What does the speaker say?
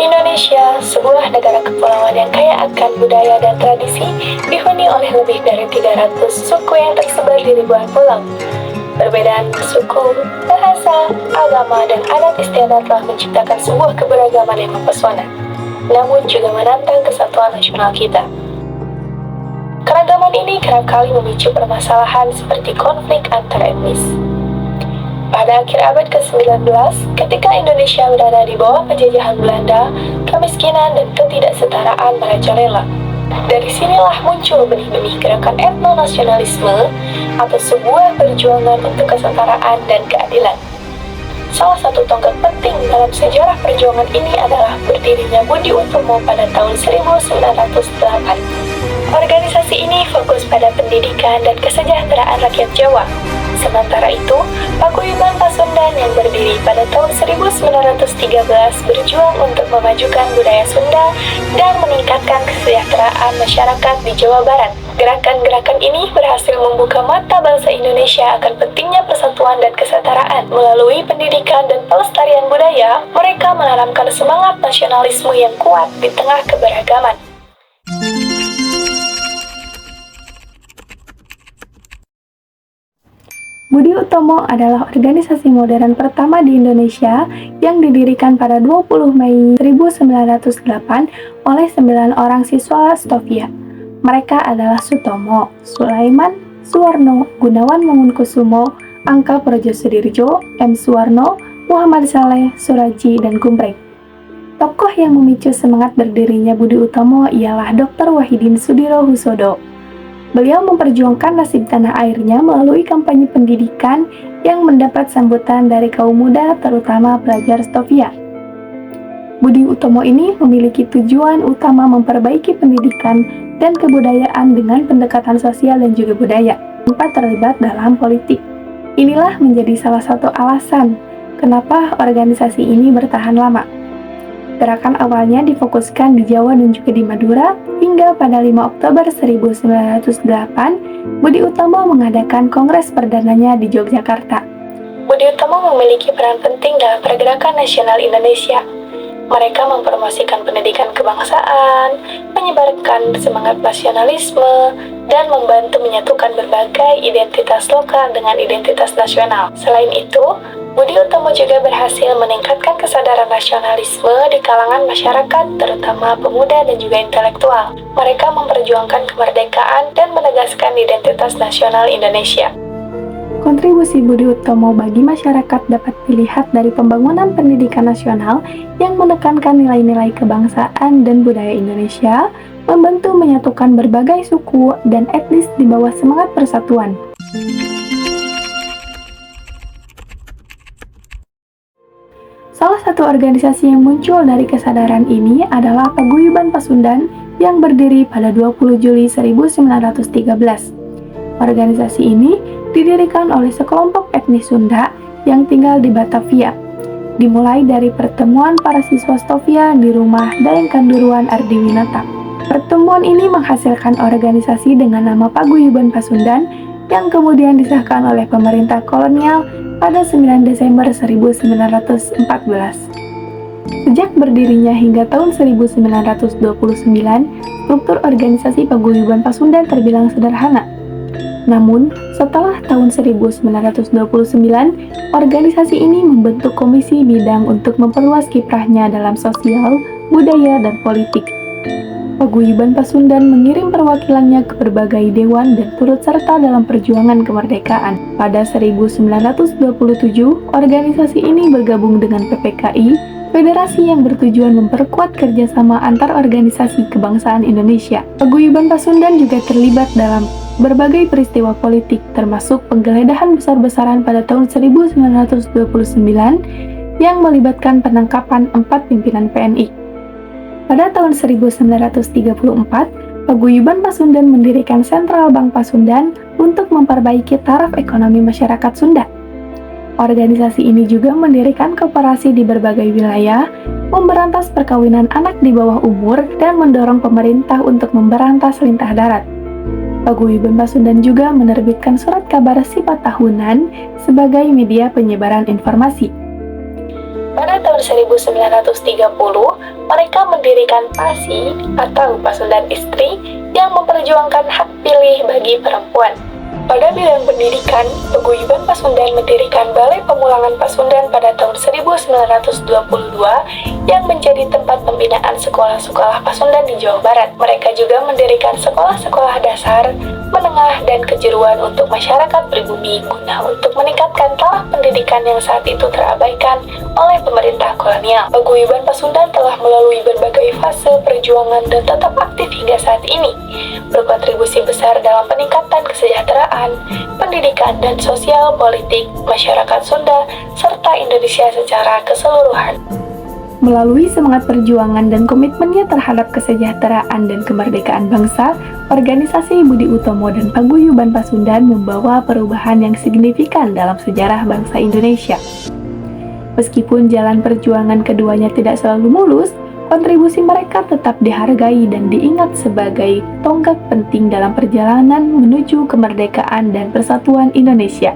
Indonesia, sebuah negara kepulauan yang kaya akan budaya dan tradisi, dihuni oleh lebih dari 300 suku yang tersebar di ribuan pulau. Perbedaan suku, bahasa, agama, dan adat istiadat telah menciptakan sebuah keberagaman yang mempesona, namun juga menantang kesatuan nasional kita. Keragaman ini kerap kali memicu permasalahan seperti konflik antar etnis. Pada akhir abad ke-19, ketika Indonesia berada di bawah penjajahan Belanda, kemiskinan dan ketidaksetaraan merajalela. Dari sinilah muncul benih-benih gerakan etnonasionalisme atau sebuah perjuangan untuk kesetaraan dan keadilan. Salah satu tonggak penting dalam sejarah perjuangan ini adalah berdirinya Budi Utomo pada tahun 1908. Organisasi ini fokus pada pendidikan dan kesejahteraan rakyat Jawa. Sementara itu, Paguyuban Pasundan yang berdiri pada tahun 1913 berjuang untuk memajukan budaya Sunda dan meningkatkan kesejahteraan masyarakat di Jawa Barat. Gerakan-gerakan ini berhasil membuka mata bangsa Indonesia akan pentingnya persatuan dan kesetaraan. Melalui pendidikan dan pelestarian budaya, mereka menanamkan semangat nasionalisme yang kuat di tengah keberagaman. Budi Utomo adalah organisasi modern pertama di Indonesia yang didirikan pada 20 Mei 1908 oleh 9 orang siswa Stovia. Mereka adalah Sutomo, Sulaiman, Suwarno, Gunawan Mangunkusumo, Angka Projosudirjo, M. Suwarno, Muhammad Saleh, Suraji, dan Gumpreng. Tokoh yang memicu semangat berdirinya Budi Utomo ialah Dr. Wahidin Sudirohusodo. Beliau memperjuangkan nasib tanah airnya melalui kampanye pendidikan yang mendapat sambutan dari kaum muda, terutama pelajar Stovia. Budi Utomo ini memiliki tujuan utama memperbaiki pendidikan dan kebudayaan dengan pendekatan sosial dan juga budaya, tanpa terlibat dalam politik. Inilah menjadi salah satu alasan kenapa organisasi ini bertahan lama. Gerakan awalnya difokuskan di Jawa dan juga di Madura, hingga pada 5 Oktober 1908, Budi Utomo mengadakan kongres perdananya di Yogyakarta. Budi Utomo memiliki peran penting dalam pergerakan nasional Indonesia. Mereka mempromosikan pendidikan kebangsaan, menyebarkan semangat nasionalisme, dan membantu menyatukan berbagai identitas lokal dengan identitas nasional. Selain itu, Budi Utomo juga berhasil meningkatkan kesadaran nasionalisme di kalangan masyarakat, terutama pemuda dan juga intelektual. Mereka memperjuangkan kemerdekaan dan menegaskan identitas nasional Indonesia. Kontribusi Budi Utomo bagi masyarakat dapat dilihat dari pembangunan pendidikan nasional yang menekankan nilai-nilai kebangsaan dan budaya Indonesia, membantu menyatukan berbagai suku dan etnis di bawah semangat persatuan. Salah satu organisasi yang muncul dari kesadaran ini adalah Paguyuban Pasundan yang berdiri pada 20 Juli 1913. Organisasi ini didirikan oleh sekelompok etnis Sunda yang tinggal di Batavia. Dimulai dari pertemuan para siswa Stovia di rumah Dayeng Kanduruan Ardiwinata. Pertemuan ini menghasilkan organisasi dengan nama Paguyuban Pasundan yang kemudian disahkan oleh pemerintah kolonial pada 9 Desember 1914. Sejak berdirinya hingga tahun 1929, struktur organisasi Paguyuban Pasundan terbilang sederhana. Namun, setelah tahun 1929, organisasi ini membentuk komisi bidang untuk memperluas kiprahnya dalam sosial, budaya, dan politik. Paguyuban Pasundan mengirim perwakilannya ke berbagai dewan dan turut serta dalam perjuangan kemerdekaan. Pada 1927, organisasi ini bergabung dengan PPKI, federasi yang bertujuan memperkuat kerjasama antar organisasi kebangsaan Indonesia. Paguyuban Pasundan juga terlibat dalam berbagai peristiwa politik, termasuk penggeledahan besar-besaran pada tahun 1929 yang melibatkan penangkapan 4 pimpinan PNI. Pada tahun 1934, Paguyuban Pasundan mendirikan Sentral Bank Pasundan untuk memperbaiki taraf ekonomi masyarakat Sunda. Organisasi ini juga mendirikan koperasi di berbagai wilayah, memberantas perkawinan anak di bawah umur, dan mendorong pemerintah untuk memberantas lintah darat. Paguyuban Pasundan juga menerbitkan surat kabar sifat tahunan sebagai media penyebaran informasi. Pada tahun 1930, mereka mendirikan PASI atau Pasundan Istri yang memperjuangkan hak pilih bagi perempuan. Pada bidang pendidikan, Paguyuban Pasundan mendirikan Balai Pemulangan Pasundan pada tahun 1922 yang menjadi tempat pembinaan sekolah-sekolah Pasundan di Jawa Barat. Mereka juga mendirikan sekolah-sekolah dasar, menengah, dan kejuruan untuk masyarakat pribumi guna untuk meningkatkan taraf pendidikan yang saat itu terabaikan oleh pemerintah kolonial. Paguyuban Pasundan telah melalui berbagai fase perjuangan dan tetap aktif hingga saat ini, berkontribusi besar dalam peningkatan kesejahteraan, pendidikan, dan sosial politik masyarakat Sunda serta Indonesia secara keseluruhan. Melalui semangat perjuangan dan komitmennya terhadap kesejahteraan dan kemerdekaan bangsa, organisasi Budi Utomo dan Paguyuban Pasundan membawa perubahan yang signifikan dalam sejarah bangsa Indonesia. Meskipun jalan perjuangan keduanya tidak selalu mulus, kontribusi mereka tetap dihargai dan diingat sebagai tonggak penting dalam perjalanan menuju kemerdekaan dan persatuan Indonesia.